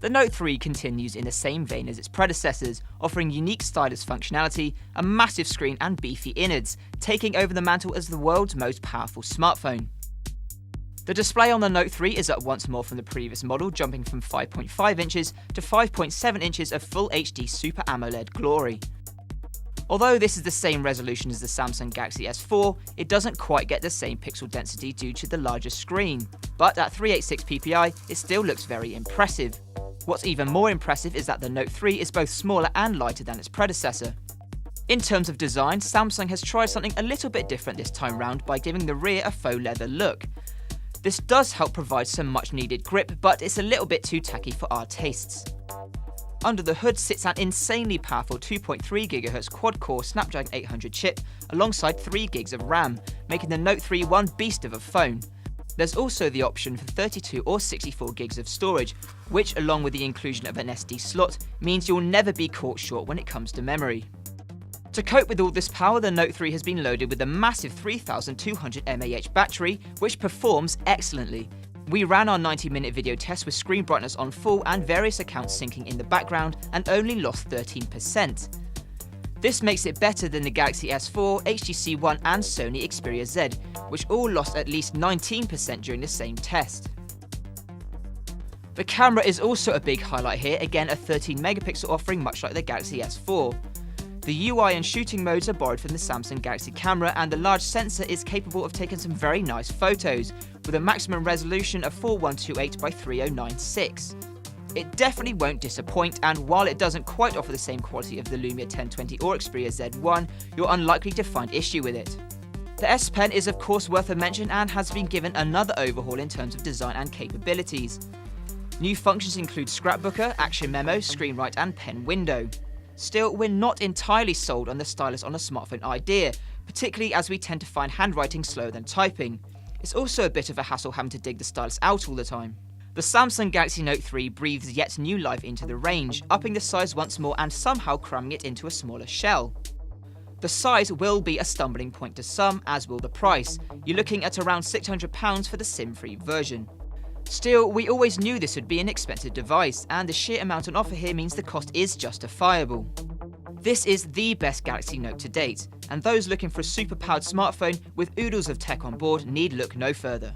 The Note 3 continues in the same vein as its predecessors, offering unique stylus functionality, a massive screen and beefy innards, taking over the mantle as the world's most powerful smartphone. The display on the Note 3 is up once more from the previous model, jumping from 5.5 inches to 5.7 inches of Full HD Super AMOLED glory. Although this is the same resolution as the Samsung Galaxy S4, it doesn't quite get the same pixel density due to the larger screen, but at 386 ppi it still looks very impressive. What's even more impressive is that the Note 3 is both smaller and lighter than its predecessor. In terms of design, Samsung has tried something a little bit different this time round by giving the rear a faux leather look. This does help provide some much needed grip, but it's a little bit too tacky for our tastes. Under the hood sits an insanely powerful 2.3 GHz quad-core Snapdragon 800 chip alongside 3 GB of RAM, making the Note 3 one beast of a phone. There's also the option for 32 or 64 GB of storage, which along with the inclusion of an SD slot means you'll never be caught short when it comes to memory. To cope with all this power, the Note 3 has been loaded with a massive 3200 mAh battery, which performs excellently. We ran our 90-minute video test with screen brightness on full and various accounts syncing in the background and only lost 13%. This makes it better than the Galaxy S4, HTC One and Sony Xperia Z, which all lost at least 19% during the same test. The camera is also a big highlight here, again a 13 megapixel offering much like the Galaxy S4. The UI and shooting modes are borrowed from the Samsung Galaxy camera, and the large sensor is capable of taking some very nice photos, with a maximum resolution of 4128 by 3096. It definitely won't disappoint, and while it doesn't quite offer the same quality of the Lumia 1020 or Xperia Z1, you're unlikely to find issue with it. The S Pen is of course worth a mention and has been given another overhaul in terms of design and capabilities. New functions include scrapbooker, action memo, screen write and pen window. Still, we're not entirely sold on the stylus on a smartphone idea, particularly as we tend to find handwriting slower than typing. It's also a bit of a hassle having to dig the stylus out all the time. The Samsung Galaxy Note 3 breathes yet new life into the range, upping the size once more and somehow cramming it into a smaller shell. The size will be a stumbling point to some, as will the price. You're looking at around £600 for the SIM-free version. Still, we always knew this would be an expensive device, and the sheer amount on offer here means the cost is justifiable. This is the best Galaxy Note to date, and those looking for a super-powered smartphone with oodles of tech on board need look no further.